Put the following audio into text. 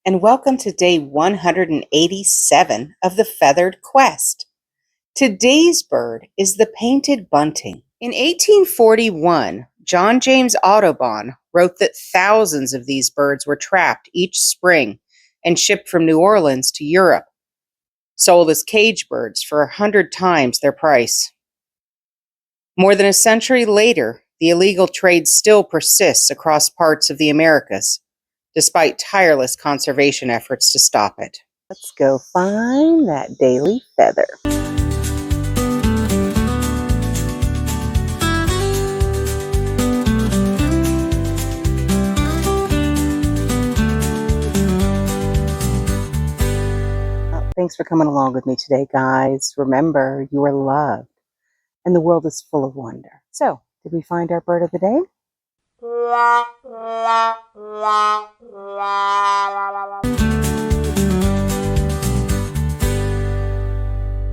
and welcome to day 187 of the Feathered Quest. Today's bird is the Painted Bunting. In 1841, John James Audubon wrote that thousands of these birds were trapped each spring and shipped from New Orleans to Europe, sold as cage birds for 100 times their price. More than a century later, the illegal trade still persists across parts of the Americas, despite tireless conservation efforts to stop it. Let's go find that daily feather. Thanks for coming along with me today, guys. Remember, you are loved, and the world is full of wonder. So, did we find our bird of the day?